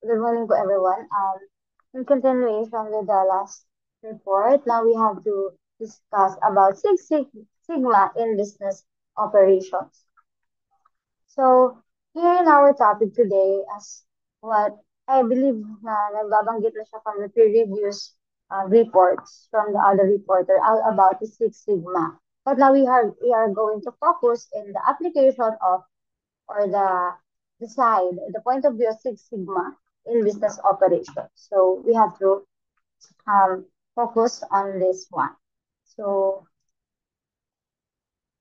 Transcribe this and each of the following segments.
Good morning to everyone. In continuation with the last report, now we have to discuss about Sigma in business operations. So, here in our topic today, as what I believe na nagbabanggit na siya from the previous reports from the other reporter all about the Six Sigma. But now we are going to focus in the application of or the side, the point of view of Six Sigma in business operations. So we have to focus on this one. So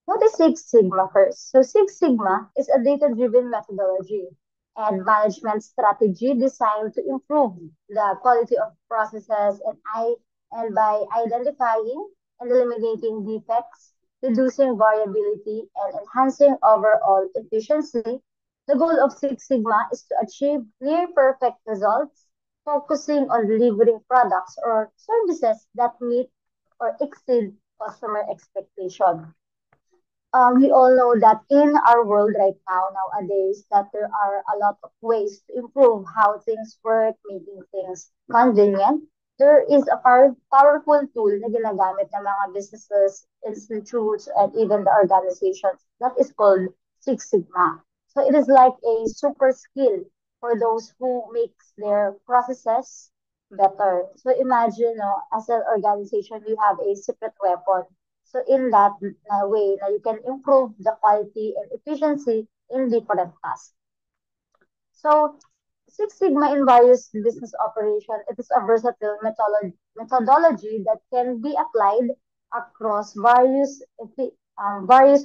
what is Six Sigma first? So Six Sigma is a data-driven methodology and management strategy designed to improve the quality of processes and by identifying and eliminating defects, reducing variability, and enhancing overall efficiency. The goal of Six Sigma is to achieve near perfect results, focusing on delivering products or services that meet or exceed customer expectation. We all know that in our world right now, nowadays, that there are a lot of ways to improve how things work, making things convenient. There is a powerful tool na ginagamit ng mga businesses, institutes, and even the organizations that is called Six Sigma. So it is like a super skill for those who makes their processes better. So imagine, no, as an organization, you have a secret weapon. So in that way, na you can improve the quality and efficiency in different tasks. So Six Sigma in various business operation, it is a versatile methodology that can be applied across various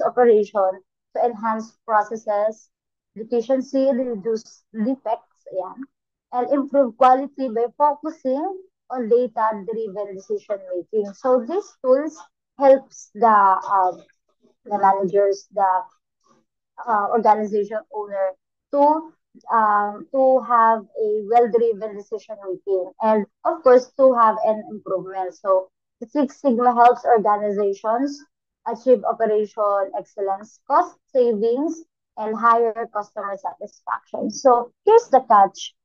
operations to enhance processes, efficiency, reduce defects, yan, and improve quality by focusing on data-driven decision making. So these tools helps the managers, the organization owner to have a well-driven decision making and of course to have an improvement. So the Six Sigma helps organizations achieve operation excellence, cost savings, and higher customer satisfaction. So here's the catch.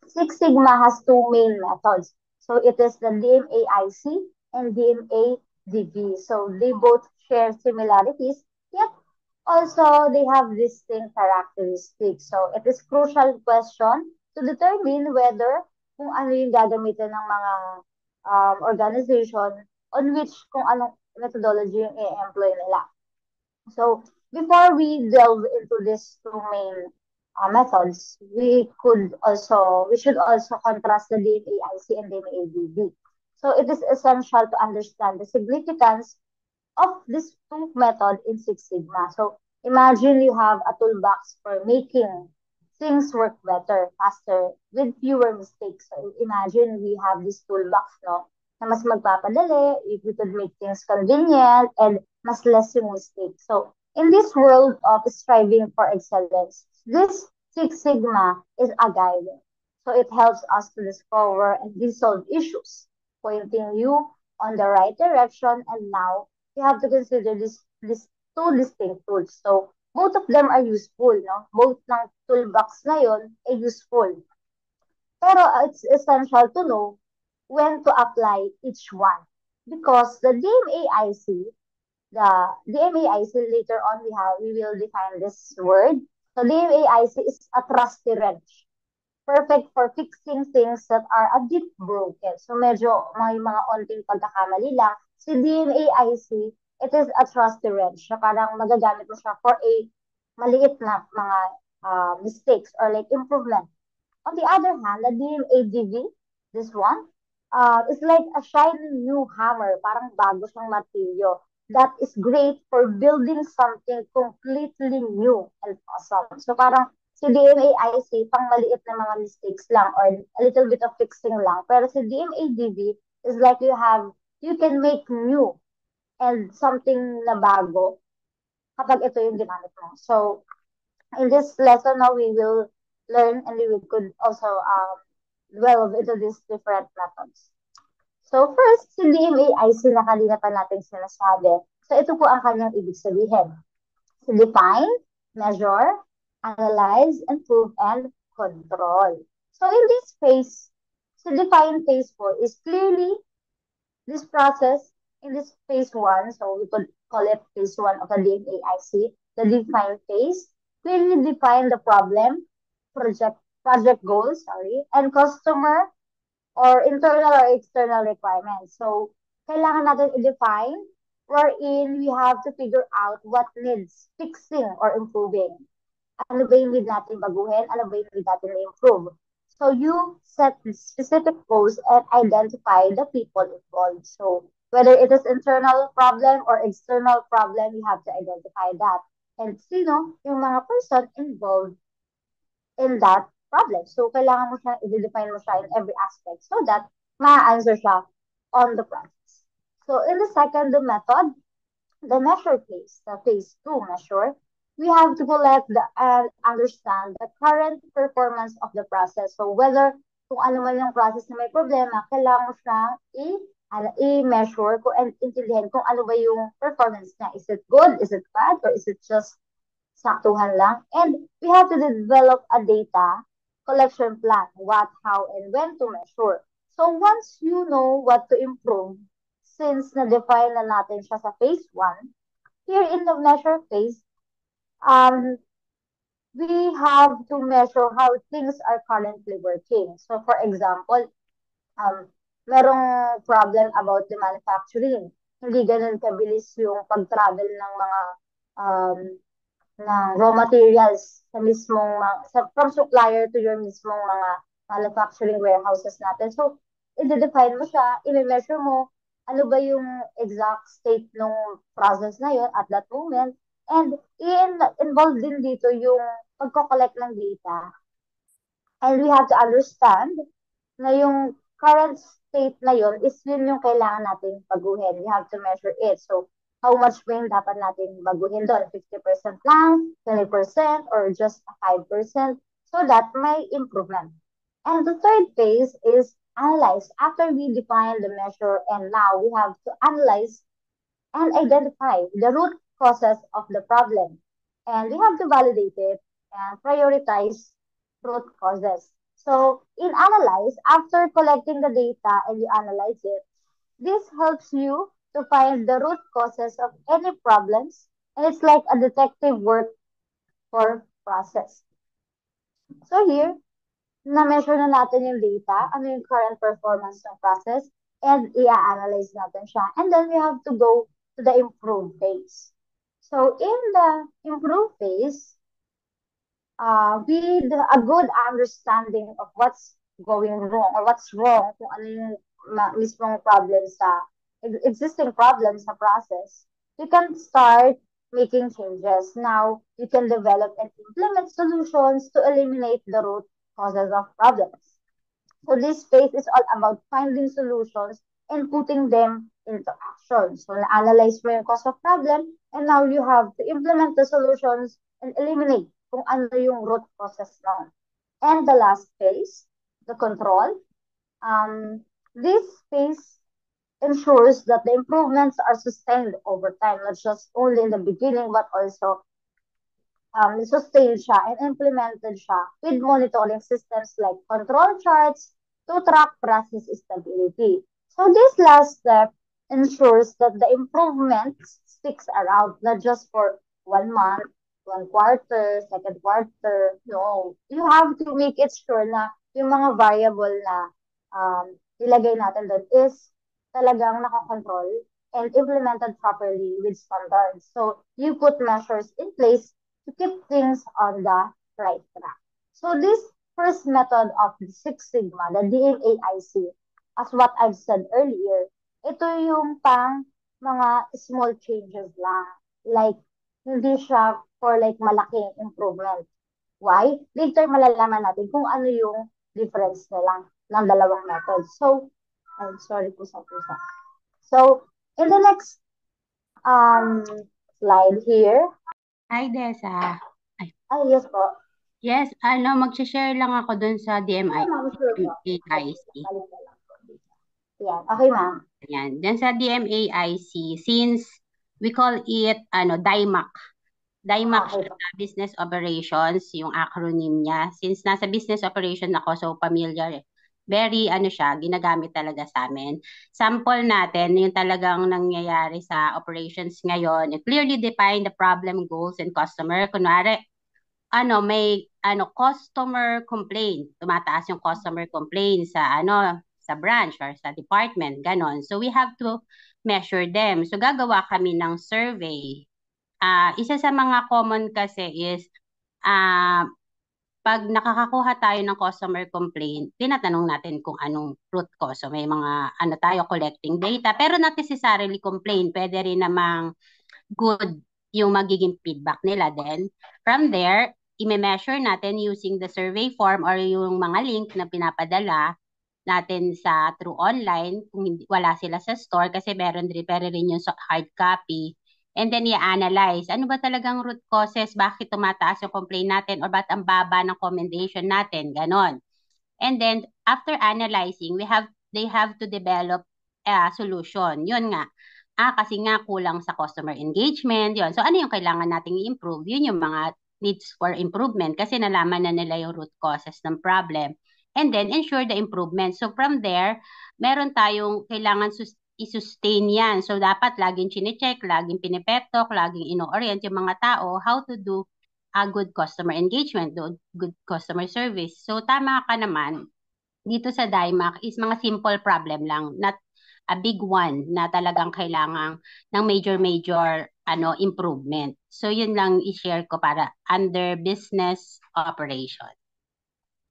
Six Sigma has two main methods. So it is the DMAIC and DMADB. So they both share similarities, yet also they have distinct characteristics. So it is crucial question to determine whether kung ano yung gagamitin ng mga organization on which kung anong methodology yung i-employ nila. So before we delve into these two main methods, we should also contrast the DMAIC and DMADB. So it is essential to understand the significance of this two method in Six Sigma. So imagine you have a toolbox for making things work better, faster, with fewer mistakes. So imagine we have this toolbox, no, na mas magpapadali, if we could make things convenient, and mas less yung mistakes. So in this world of striving for excellence, this Six Sigma is a guide. So it helps us to discover and resolve issues, pointing you on the right direction. And now you have to consider this two distinct tools. So both of them are useful, no? Both ng toolbox na yun ay useful. Pero it's essential to know when to apply each one. Because the DMAIC, later on we will define this word. So DMAIC is a trusty wrench, perfect for fixing things that are a bit broken. So medyo may mga onting pagkakamali lang. Si DMAIC, it is a trusty wrench. So parang magagamit mo siya for a maliit na mga mistakes or like improvement. On the other hand, the DMADV, this one, is like a shiny new hammer, parang bago siyang martilyo. That is great for building something completely new and awesome. So parang si DMAIC, pang maliit na mga mistakes lang or a little bit of fixing lang. Pero si DMADV is like you can make new and something na bago kapag ito yung ginamit mo. So in this lesson now, we will learn and we could also delve into these different methods. So first, si DMAIC na kanina pa natin sinasabi. So ito po ang kanyang ibig sabihin. So define, measure, analyze, improve, and control. So in this phase, to define phase 4 is clearly this process in this phase 1, so we could call it phase 1 of the DMAIC, the define phase, clearly define the problem, project goals, sorry, and customer or internal or external requirements. So, kailangan natin i-define wherein we have to figure out what needs fixing or improving. Ano ba yung need natin baguhin? Ano ba yung need natin i-improve? So, you set specific goals and identify the people involved. So, whether it is internal problem or external problem, you have to identify that. And sino yung mga person involved in that problem. So, kailangan mo siya, i-define mo siya in every aspect so that ma-answer siya on the process. So, in the second method, the measure phase, the phase 2 measure, we have to collect and understand the current performance of the process. So, whether kung ano man yung process na may problema, kailangan mo siyang i-measure and intindihin kung ano ba yung performance niya. Is it good? Is it bad? Or is it just saktuhan lang. And we have to develop a data collection plan, what, how, and when to measure. So once you know what to improve, since na-define na natin siya sa phase 1, here in the measure phase, um, we have to measure how things are currently working. So for example, um, merong problem about the manufacturing. Hindi ganun kabilis yung pag-travel ng mga um, ng raw materials sa mismong from supplier to your mismong mga manufacturing warehouses natin. So, i-define mo siya, i-measure mo ano ba yung exact state ng process na yun at that moment. And i-involve din dito yung pagko-collect ng data. And we have to understand na yung current state na yun is yun yung kailangan natin baguhin. We have to measure it. So, how much ba yung dapat natin baguhin doon? 50% lang, 20%, or just 5%? So that may improvement. And the third phase is analyze. After we define the measure and now we have to analyze and identify the root causes of the problem. And we have to validate it and prioritize root causes. So in analyze, after collecting the data and you analyze it, this helps you to find the root causes of any problems. And it's like a detective work for process. So here, na-measure na natin yung data, ano yung current performance ng process, and i-analyze natin siya. And then we have to go to the improve phase. So in the improve phase, with a good understanding of what's going wrong or what's wrong, kung ano yung mismong problem sa existing problem sa process, you can start making changes. Now, you can develop and implement solutions to eliminate the root causes of problems. So this phase is all about finding solutions and putting them into action. So na-analyze mo yung cause of problem and now you have to implement the solutions and eliminate kung ano yung root causes na. And the last phase, the control. This phase ensures that the improvements are sustained over time, not just only in the beginning, but also sustained siya and implemented siya with monitoring systems like control charts to track process stability. So this last step ensures that the improvement sticks around, not just for 1 month, 1 quarter, second quarter. No, you have to make it sure na yung mga variable na ilagay natin doon is talagang nakakontrol and implemented properly with standards. So you put measures in place to keep things on the right track. So this first method of the Six Sigma, the DMAIC, as what I've said earlier, ito yung pang mga small changes lang. Like, hindi siya for like malaking improvement. Why? Later malalaman natin kung ano yung difference nila ng dalawang methods. So, I'm sorry po sa pusa. So, in the next slide here. Hi, Desa. Yes po. Yes, mag-share lang ako dun sa DMAIC. Yan, okay ma'am. Yan, dun sa DMAIC, since we call it DIMAC, DIMAC Okay siya po. sa business operations, yung acronym niya. Since nasa business operation ako, so familiar. Very, siya, ginagamit talaga sa amin. Sample natin, yung talagang nangyayari sa operations ngayon, it clearly define the problem, goals, and customer. Kunwari, may, customer complaint. Tumataas yung customer complaint sa, sa branch or sa department, ganon. So, we have to measure them. So, gagawa kami ng survey. Isa sa mga common kasi is, ah, pag nakakakuha tayo ng customer complaint, tinatanong natin kung anong root cause. So may mga tayo collecting data, pero not necessarily complaint. Pwede rin namang good yung magiging feedback nila. Then from there, i-measure natin using the survey form or yung mga link na pinapadala natin sa through online kung wala sila sa store kasi meron rin pero rin yung hard copy. And then i-analyze, ano ba talagang root causes, bakit tumataas yung complaint natin or bakit ang baba ng commendation natin, ganon. And then after analyzing, they have to develop a solution. Yun nga. Kasi nga kulang sa customer engagement, yun. So ano yung kailangan nating i-improve? Yun yung mga needs for improvement kasi nalaman na nila yung root causes ng problem. And then ensure the improvement. So from there, meron tayong kailangan i-sustain yan. So dapat laging chine-check, laging pinipeptalk, laging ino-orient yung mga tao how to do a good customer engagement, good customer service. So tama ka naman, dito sa DIMAC is mga simple problem lang, not a big one na talagang kailangan ng major improvement. So yun lang i-share ko para under business operation.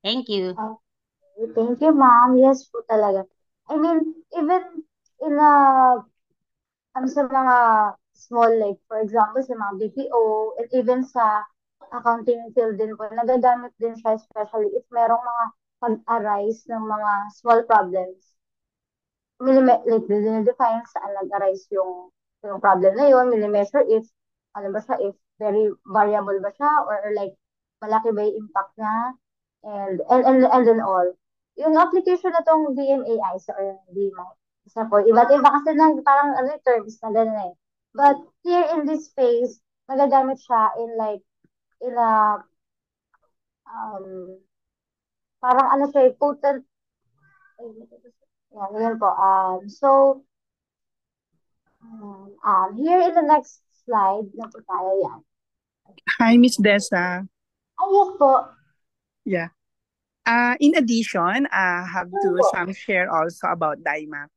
Thank you. Okay, thank you, ma'am. Yes po talaga. I mean, even in sa mga small, like, for example, sa mga BPO, and even sa accounting field din po, nagagamit din siya, especially if merong mga pag-arise ng mga small problems. Like, define saan nag-arise yung problem na yun, minimeasure if, ano ba siya, if very variable ba siya, or like, malaki ba yung impact niya, and then all. Yung application na tong DMAI sa or DMAI, isa po, iba't iba kasi lang, parang terms na gano'n eh. But here in this space, nagagamit siya in like, in a, um, parang ano siya, potent, yan po. Here in the next slide na po tayo yan. Hi, Miss Dessa. Yes po. Yeah. In addition, I have to some share also about DIMAC.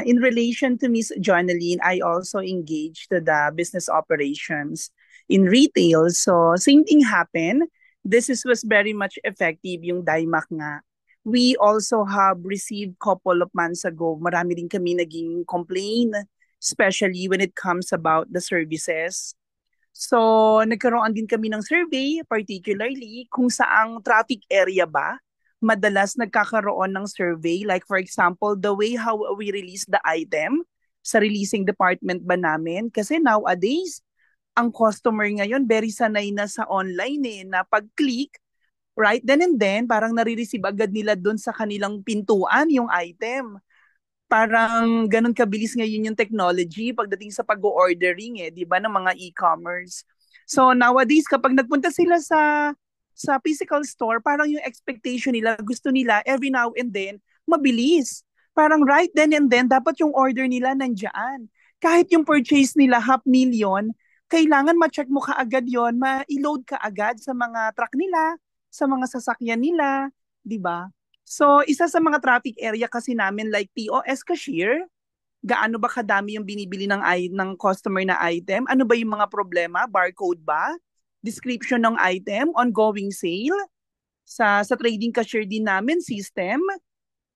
In relation to Miss Jonaline, I also engaged to the business operations in retail. So same thing happened. Was very much effective yung DIMAC nga. We also have received couple of months ago, marami rin kami naging complaint, especially when it comes about the services. So, nagkaroon din kami ng survey, particularly kung saang traffic area ba madalas nagkakaroon ng survey. Like for example, the way how we release the item sa releasing department ba namin. Kasi nowadays, ang customer ngayon very sanay na sa online na pag-click, right then and then, parang nare-receive agad nila doon sa kanilang pintuan yung item. Parang ganun kabilis ngayon yung technology pagdating sa pag-ordering di ba, ng mga e-commerce. So nowadays kapag nagpunta sila sa physical store, parang yung expectation nila, gusto nila every now and then mabilis. Parang right then and then dapat yung order nila nandiyan. Kahit yung purchase nila 500,000, kailangan ma-check mo kaagad yon, ma-load ka agad sa mga truck nila, sa mga sasakyan nila, 'di ba? So, isa sa mga traffic area kasi namin like POS cashier, gaano ba kadami yung binibili ng customer na item? Ano ba yung mga problema? Barcode ba? Description ng item, ongoing sale. Sa trading cashier din namin, system.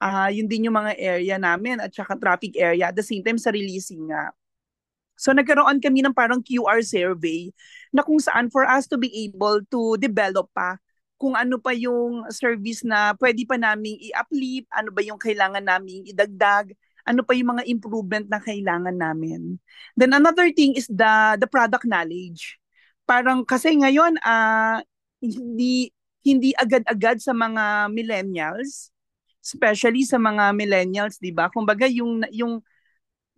Yun din yung mga area namin at saka traffic area. At the same time sa releasing nga. So nagkaroon kami ng parang QR survey na kung saan for us to be able to develop pa kung ano pa yung service na pwede pa naming i-uplift, ano ba yung kailangan naming idagdag, ano pa yung mga improvement na kailangan namin. Then another thing is the product knowledge. Parang kasi ngayon hindi agad-agad sa mga millennials, especially sa mga millennials, 'di ba? Kumbaga yung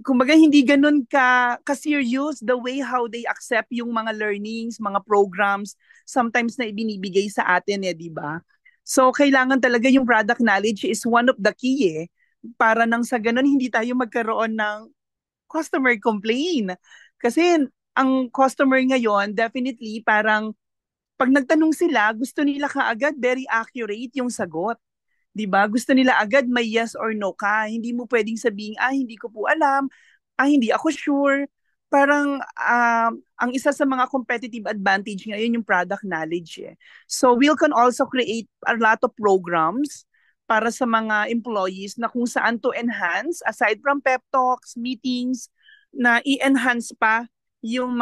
kumbaga hindi ganun ka-serious the way how they accept yung mga learnings, mga programs, sometimes na ibinibigay sa atin di ba? So, kailangan talaga yung product knowledge is one of the key para nang sa ganun hindi tayo magkaroon ng customer complaint. Kasi ang customer ngayon, definitely parang pag nagtanong sila, gusto nila kaagad very accurate yung sagot. 'Di ba? Gusto nila agad may yes or no ka. Hindi mo pwedeng sabihin, hindi ko po alam, hindi ako sure. Parang ang isa sa mga competitive advantage ngayon yung product knowledge. So we can also create a lot of programs para sa mga employees na kung saan to enhance aside from pep talks, meetings, na i-enhance pa yung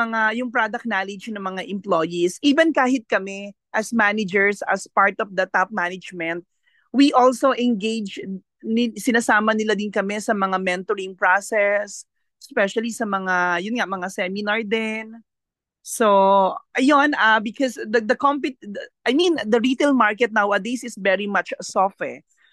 product knowledge ng mga employees. Even kahit kami as managers, as part of the top management, we also engage, sinasama nila din kami sa mga mentoring process, especially sa mga, yun nga, mga seminar din. So, ayun, because the retail market nowadays is very much soft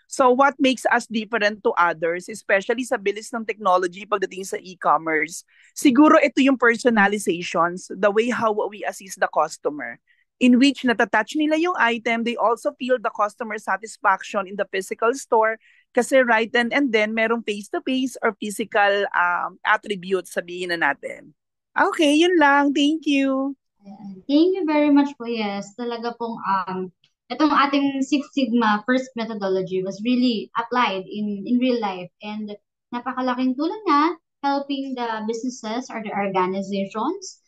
So what makes us different to others, especially sa bilis ng technology pagdating sa e-commerce, siguro ito yung personalizations, the way how we assist the customer, in which natatouch nila yung item, they also feel the customer satisfaction in the physical store kasi right and then merong face-to-face or physical attributes, sabihin na natin. Okay, yun lang. Thank you. Thank you very much po. Yes, talaga pong itong ating Six Sigma first methodology was really applied in real life and napakalaking tulong niya helping the businesses or the organizations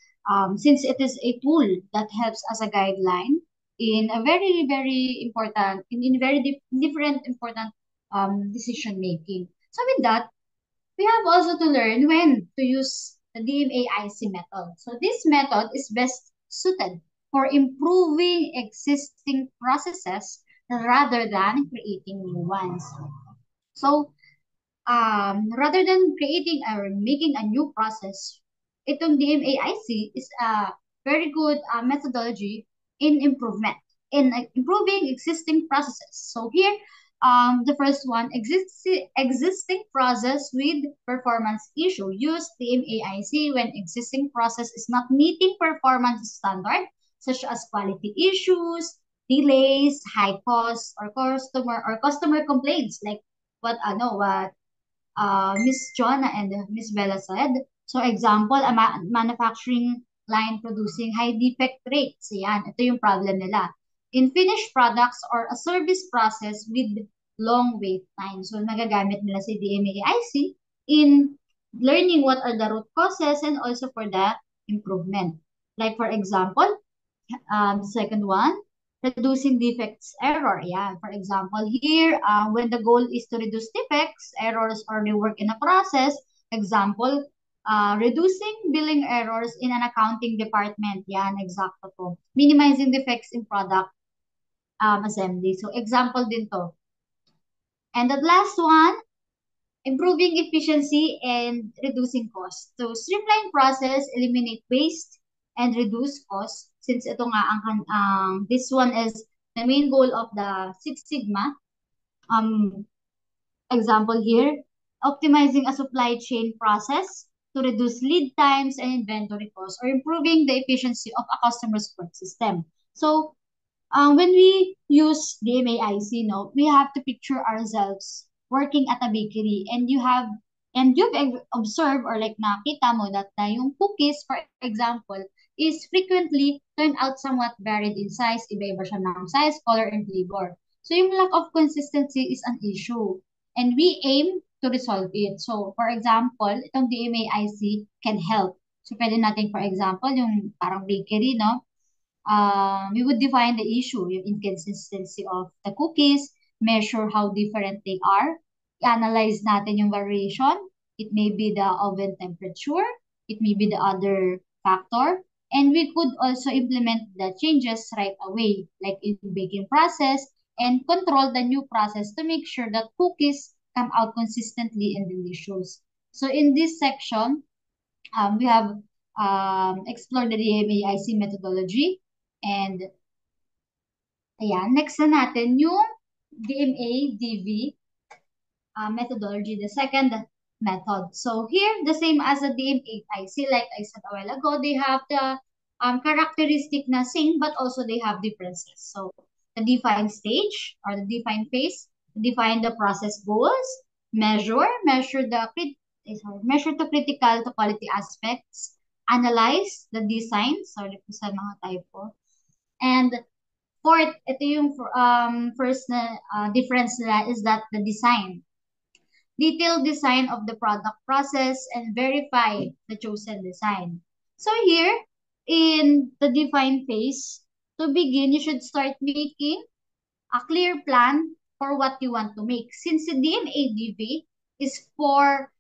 since it is a tool that helps as a guideline in a very very important in very different important decision making. So with that, we have also to learn when to use the DMAIC method. So this method is best suited for improving existing processes rather than creating new ones. So rather than creating or making a new process, itong DMAIC is a very good methodology in improvement, in improving existing processes. So here, the first one, existing process with performance issue. Use DMAIC when existing process is not meeting performance standard, such as quality issues, delays, high costs, or customer complaints, like what Miss Jonah and Miss Bella said. So example, a manufacturing line producing high defect rates. Yan, ito yung problem nila. In finished products or a service process with long wait time. So nagagamit nila si DMAIC in learning what are the root causes and also for the improvement. Like for example, the second one, reducing defects error. Yeah, for example, here, when the goal is to reduce defects, errors, or rework in a process, example, reducing billing errors in an accounting department. Yan, exacto po. Minimizing defects in product assembly. So, example din to. And the last one, improving efficiency and reducing cost. So, streamline process, eliminate waste, and reduce cost. Since ito nga, this one is the main goal of the Six Sigma. Example here, optimizing a supply chain process to reduce lead times and inventory costs, or improving the efficiency of a customer support system. So, when we use DMAIC, no, we have to picture ourselves working at a bakery and you've observed or like nakita mo that yung cookies, for example, is frequently turned out somewhat varied in size, iba-iba siya ng size, color, and flavor. So yung lack of consistency is an issue and we aim to resolve it. So for example, itong DMAIC can help. So pwede natin for example, yung parang bakery, no? We would define the issue, yung inconsistency of the cookies, measure how different they are, analyze natin yung variation. It may be the oven temperature, it may be the other factor, and we could also implement the changes right away, like in baking process, and control the new process to make sure that cookies come out consistently and delicious. So in this section, we have explored the DMAIC methodology. And ayan, next na natin yung DMA-DV methodology, the second method. So here, the same as the DMAIC, like I said a while ago, they have the characteristic na same, but also they have differences. So the define stage or the define phase, define the process goals, measure the critical to quality aspects, analyze the design, sorry po sa mga typo, and fourth, ito yung first na difference nila is that the design. Detailed design of the product process and verify the chosen design. So here, in the define phase, to begin, you should start making a clear plan for what you want to make. Since the DMADV is for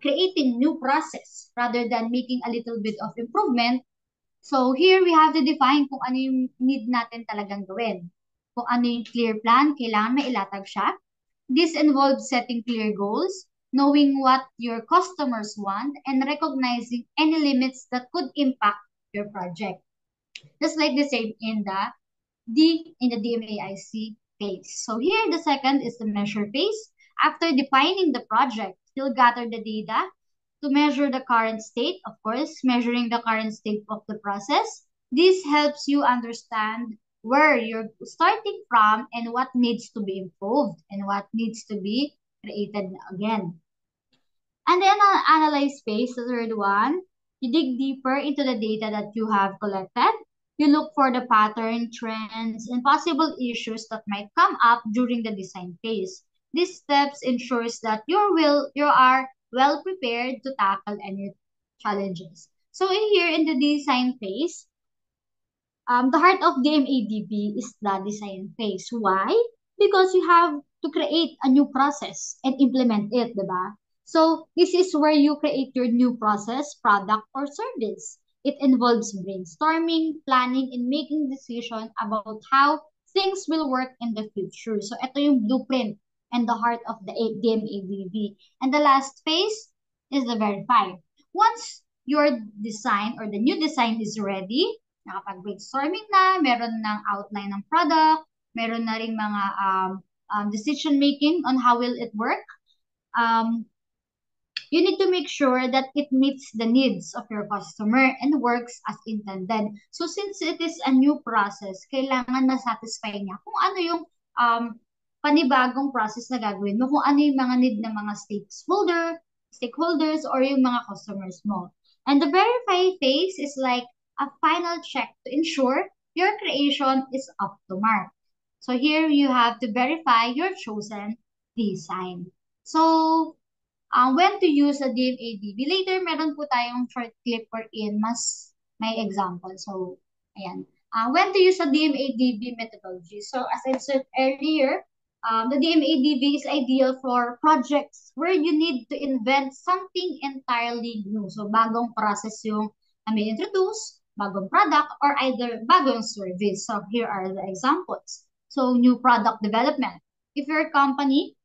creating new process rather than making a little bit of improvement, so here we have to define kung ano yung need natin talagang gawin. Kung ano yung clear plan, kailangan mailatag siya. This involves setting clear goals, knowing what your customers want, and recognizing any limits that could impact your project. Just like the same in the DMAIC phase. So here the second is the measure phase. After defining the project, you'll gather the data to measure the current state, of course, measuring the current state of the process. This helps you understand where you're starting from and what needs to be improved and what needs to be created again. And then analyze phase, the third one, you dig deeper into the data that you have collected. You look for the pattern, trends, and possible issues that might come up during the design phase. These steps ensures that you are well prepared to tackle any challenges. So in here in the design phase, the heart of DMADB is the design phase. Why? Because you have to create a new process and implement it, diba? So this is where you create your new process, product, or service. It involves brainstorming, planning, and making decision about how things will work in the future. So ito yung blueprint and the heart of the DMADB. And the last phase is the verify. Once your design or the new design is ready, nakapag-brainstorming na, meron ng outline ng product, meron na ring mga decision making on how will it work. You need to make sure that it meets the needs of your customer and works as intended. So since it is a new process, kailangan na-satisfy niya kung ano yung panibagong process na gagawin mo, kung ano yung mga need ng mga stakeholders or yung mga customers mo. And the verify phase is like a final check to ensure your creation is up to mark. So here you have to verify your chosen design. So when to use a DMADB. Later, meron po tayong short clip wherein mas may example. So, ayan. When to use a DMADB methodology. So, as I said earlier, the DMADB is ideal for projects where you need to invent something entirely new. So, bagong process yung may introduce, bagong product, or either bagong service. So, here are the examples. So, new product development. If your company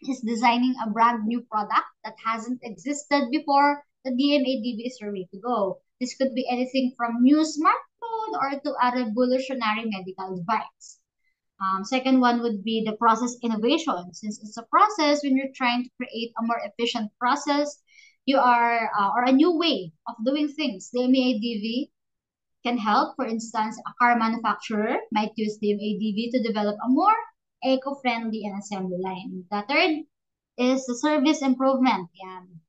is designing a brand new product that hasn't existed before, the DMADB is your way to go. This could be anything from new smartphone or to a revolutionary medical device. Second one would be the process innovation. Since it's a process, when you're trying to create a more efficient process, you are or a new way of doing things. The DMADB can help. For instance, a car manufacturer might use DMADB to develop a more eco-friendly and assembly line. The third is the service improvement. Yan.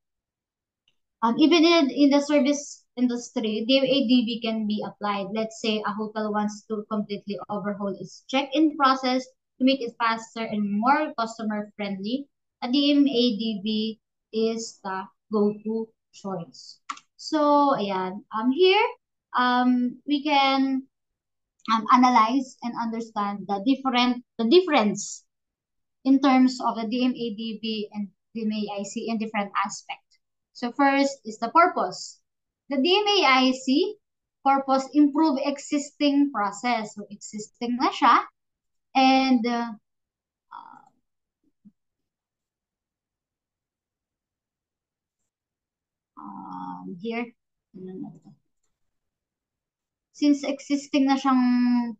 Even in the service industry, DMADB can be applied. Let's say a hotel wants to completely overhaul its check-in process to make it faster and more customer-friendly. A DMADB is the go-to choice. So, ayan. Here, we can analyze and understand the difference in terms of the DMADB and DMAIC in different aspects. So first is the purpose. The DMAIC purpose improve existing process. So existing na siya and here since existing na siyang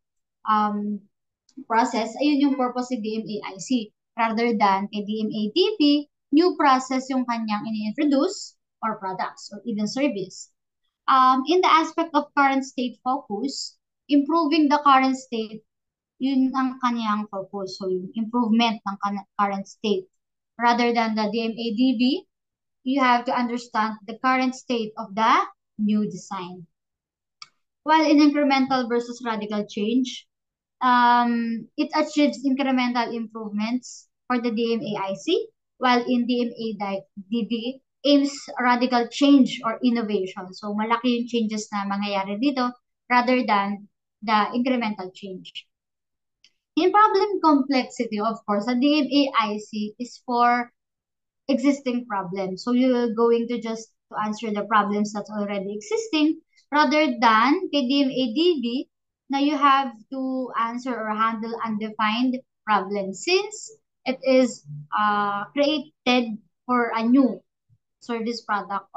process, ayun yung purpose ng DMAIC rather than kay DMADB new process yung kanyang ini-introduce or products or even service. In the aspect of current state focus, improving the current state, yun ang kanyang focus. So, yung improvement ng current state. Rather than the DMADB, you have to understand the current state of the new design. While in incremental versus radical change, it achieves incremental improvements for the DMAIC, while in DMADB aims radical change or innovation. So, malaki yung changes na mangyayari dito rather than the incremental change. In problem complexity, of course, the DMAIC is for existing problems. So, you're going to just to answer the problems that's already existing rather than kay DMADB na you have to answer or handle undefined problems since it is created for a new service product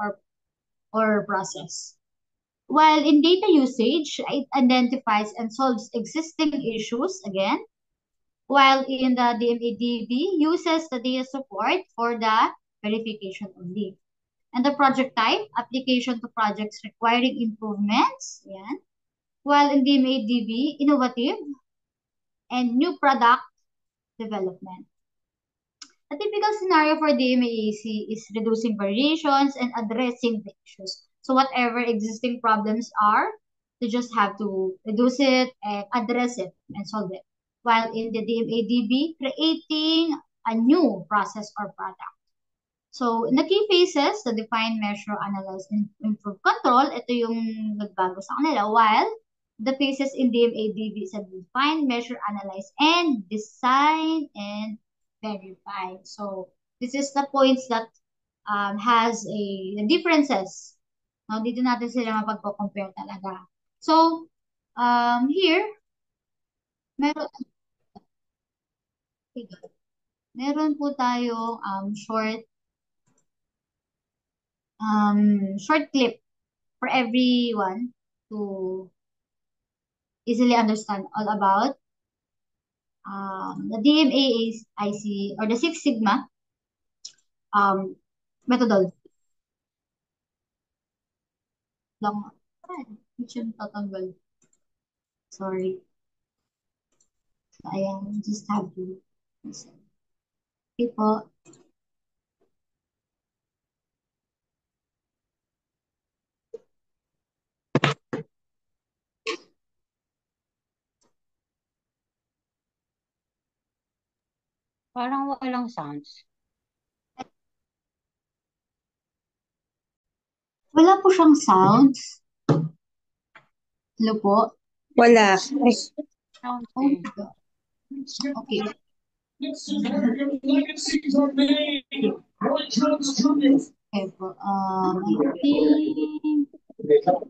or process. While in data usage, it identifies and solves existing issues again, while in the DMADB uses the data support for the verification only. And the project type, application to projects requiring improvements, yan. While in DMADB, innovative and new product development. A typical scenario for DMAAC is reducing variations and addressing the issues. So whatever existing problems are, you just have to reduce it and address it and solve it. While in the DMADB, creating a new process or product. So, in the key phases, the define, measure, analyze, and improve control, ito yung nagbago sa kanila. While the phases in DMADB is define, measure, analyze, and design, and verify. So, this is the points that has the differences. No, dito natin sila mapagpo-compare talaga. So, here, meron, meron po tayo short clip for everyone to easily understand all about the DMAIC or the Six Sigma methodology. Lang, yung tatanggal. Sorry. So, ayan, just have to listen. Okay po. Parang walang sounds. Wala po siyang sounds. Hello po? Wala. Sounds Oh, eh. okay. Okay po. I think... wait lang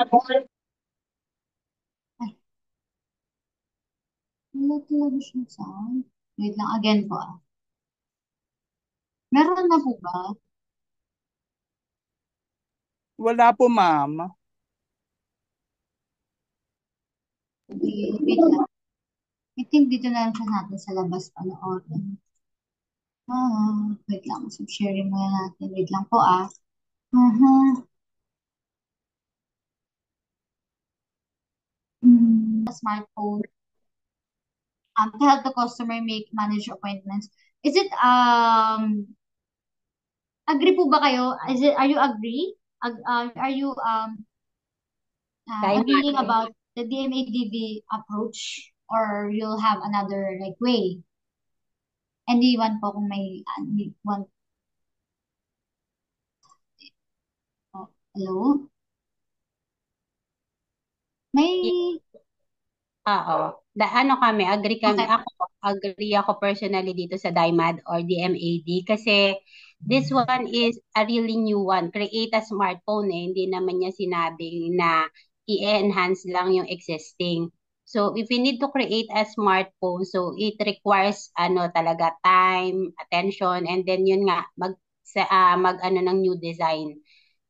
po. Ay. Wala talaga siyang sound. Wait lang, again po. Meron na po ba? Wala po, ma'am. Wait lang. I think dito na lang siya natin sa labas panoorin. Wait lang. So, sharing muna natin. Wait lang po A smartphone to help the customer manage appointments. Is it agree po ba kayo? Are you agree? Are you agreeing about the DMADB approach or you'll have another like way? Anyone po kung may one? Oh, hello? May Oo. Ano kami, agree kami. Okay. Agree ako personally dito sa DIMAD or DMAD kasi this one is a really new one. Create a smartphone Hindi naman niya sinabing na i-enhance lang yung existing. So, if you need to create a smartphone, so it requires talaga time, attention, and then yun nga, mag ng new design.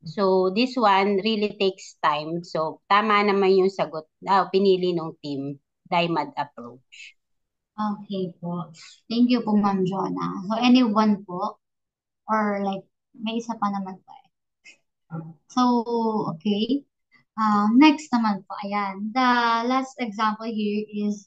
So this one really takes time. So tama naman yung sagot, pinili ng team, DIMAD approach. Okay po. Thank you po, Ma'am Jonah. So, anyone po? Or like, may isa pa naman po. So, okay. Next naman po, ayan. The last example here is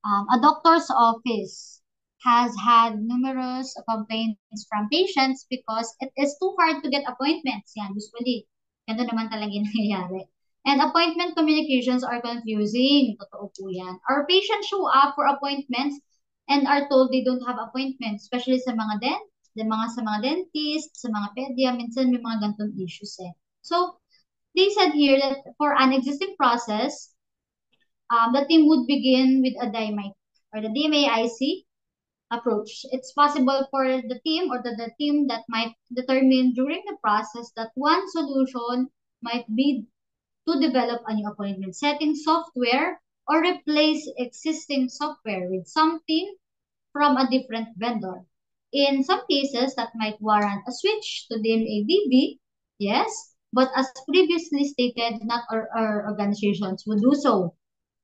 a doctor's office has had numerous complaints from patients because it is too hard to get appointments. Yan, usually, ganito naman talaga yung nangyayari. And appointment communications are confusing. Totoo po yan. Our patients show up for appointments and are told they don't have appointments, especially sa mga dentist, sa mga pedia, minsan may mga gantong issues eh. So, they said here that for an existing process, the team would begin with a DMAIC or the DMAIC approach. It's possible for the team or the team that might determine during the process that one solution might be to develop a new appointment setting software or replace existing software with something from a different vendor. In some cases, that might warrant a switch to DMADB, yes, but as previously stated, not all our organizations would do so.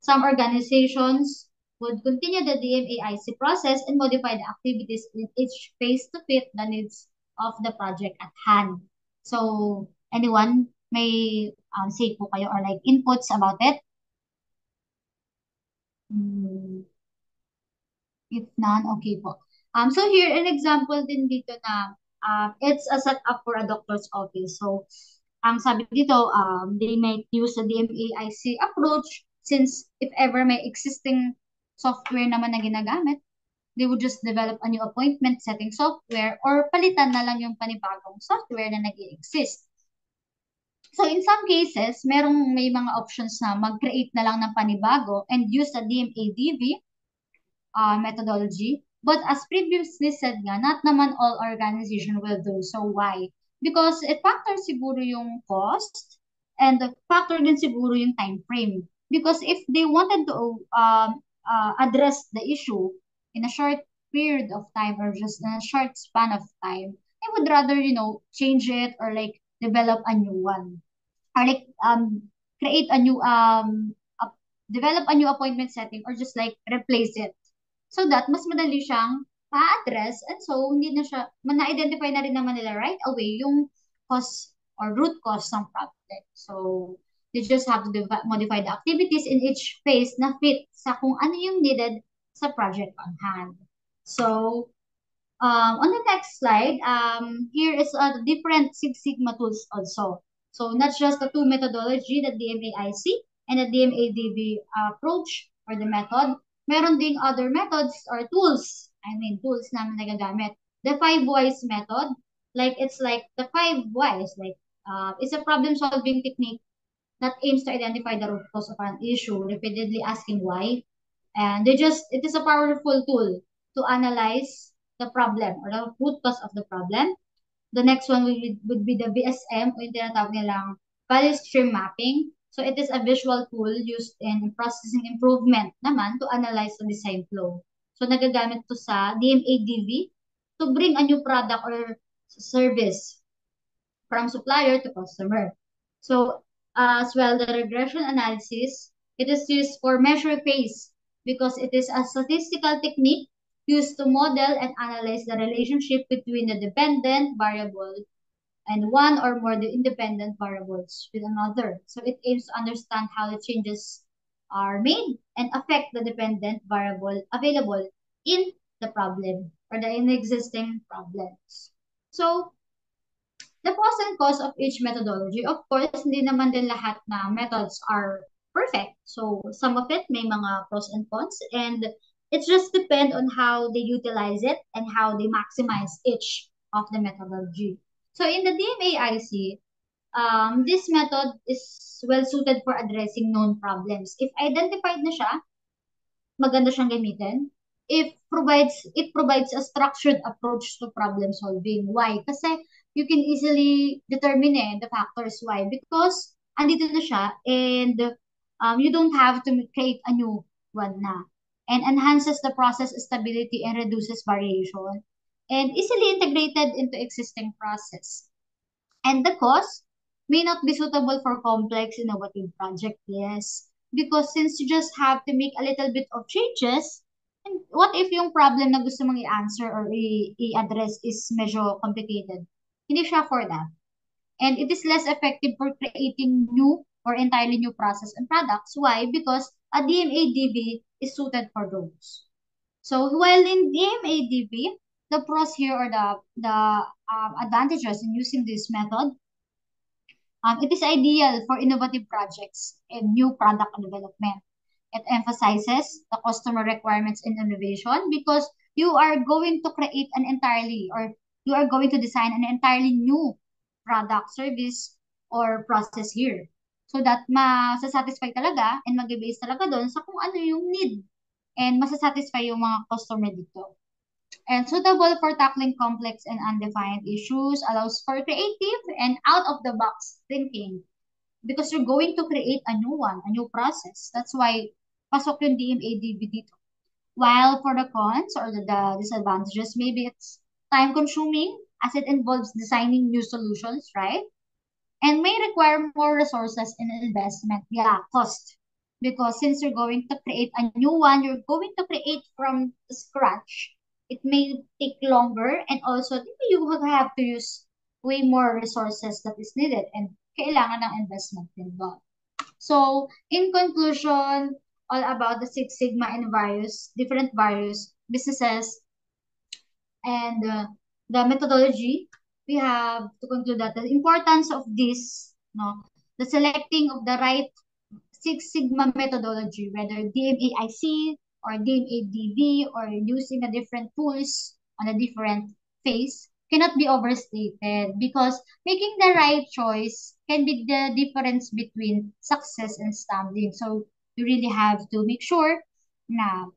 Some organizations would continue the DMAIC process and modify the activities in each phase to fit the needs of the project at hand. So, anyone may say po kayo or like inputs about it? Hmm. If none, okay po. So here, an example din dito na it's a setup for a doctor's office. So, ang sabi dito, they might use the DMAIC approach since if ever may existing software naman na ginagamit, they would just develop a new appointment setting software or palitan na lang yung panibagong software na nag-exist. So in some cases, may mga options na mag-create na lang ng panibago and use the DMADV methodology. But as previously said nga, not naman all organization will do. So why? Because it factors siguro yung cost and factor din siguro yung time frame. Because if they wanted to address the issue in a short period of time or just in a short span of time, they would rather, change it or like develop a new one. Or like create a new develop a new appointment setting or just like replace it so that mas madali siyang ma-address and so hindi na siya, na-identify na rin naman nila right away yung cause or root cause ng problem. So, they just have to modify the activities in each phase na fit sa kung ano yung needed sa project on hand. So, on the next slide, here is a different Six Sigma tools also. So, not just the two methodology, the DMAIC and the DMADB approach or the method, meron ding other methods or tools. Tools namin nagagamit. The 5 whys method, it's like the 5 whys, it's a problem-solving technique that aims to identify the root cause of an issue, repeatedly asking why. And it is a powerful tool to analyze the problem or the root cause of the problem. The next one would be the VSM o yung tinatawag nilang value stream mapping. So it is a visual tool used in processing improvement naman to analyze the design flow. So nagagamit to sa DMADV to bring a new product or service from supplier to customer. So as well, the regression analysis, it is used for measure phase because it is a statistical technique used to model and analyze the relationship between the dependent variable and one or more the independent variables with another. So it aims to understand how the changes are made and affect the dependent variable available in the problem or the in existing problems. So the pros and cons of each methodology, of course, hindi naman din lahat na methods are perfect. So some of it may mga pros and cons and it just depend on how they utilize it and how they maximize each of the methodology. So in the DMAIC, this method is well suited for addressing known problems. If identified na siya, maganda siyang gamitin. It provides a structured approach to problem solving. Why? Kasi you can easily determine the factors why because andito na siya and you don't have to create a new one na and enhances the process stability and reduces variation and easily integrated into existing process. And the cost, may not be suitable for complex innovative project. Yes. Because since you just have to make a little bit of changes, and what if yung problem na gusto mong i-answer or i-address is medyo complicated? Hindi siya for that. And it is less effective for creating new or entirely new process and products. Why? Because a DMADB is suited for those. So while in DMADB, the pros here or the advantages in using this method, it is ideal for innovative projects and new product development. It emphasizes the customer requirements in innovation because you are going to create an entirely or you are going to design an entirely new product, service, or process here. So that masasatisfy talaga and mag-base talaga doon sa kung ano yung need and masasatisfy yung mga customer dito. And suitable for tackling complex and undefined issues, allows for creative and out-of-the-box thinking because you're going to create a new one, a new process. That's why pasok yung DMADB dito. While for the cons or the disadvantages, maybe it's time consuming as it involves designing new solutions, right? And may require more resources and investment. Yeah, cost. Because since you're going to create a new one, you're going to create from scratch. It may take longer and also you will have to use way more resources that is needed and kailangan ng investment din doon. So, in conclusion, all about the Six Sigma and various businesses and the methodology, we have to conclude that the importance of this, no, the selecting of the right Six Sigma methodology, whether DMAIC or DMADB or using a different tools on a different phase, cannot be overstated because making the right choice can be the difference between success and stumbling. So you really have to make sure na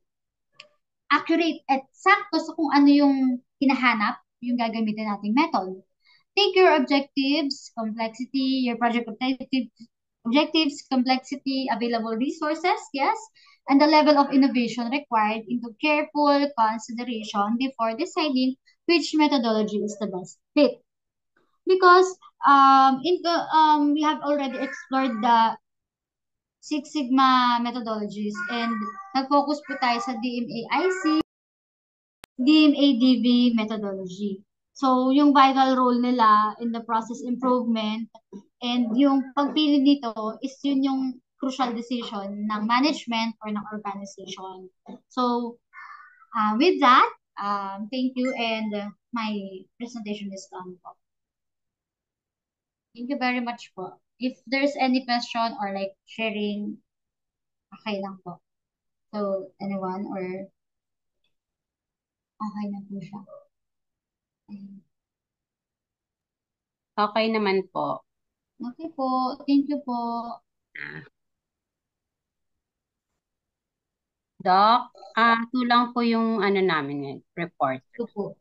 accurate at sakto sa kung ano yung hinahanap, yung gagamitin nating method. Take your objectives, complexity, available resources, yes, and the level of innovation required into careful consideration before deciding which methodology is the best fit. Because we have already explored the Six Sigma methodologies and nag-focus po tayo sa DMAIC, DMADV methodology. So, yung vital role nila in the process improvement and yung pagpili dito is yun yung crucial decision ng management or ng organization. So, with that, thank you and my presentation is done po. Thank you very much po. If there's any question or like sharing, okay lang po. So, anyone or okay na po siya. Ayun. Okay naman po. Okay po. Thank you po. Doc, ito lang po yung ano namin report. Ito po.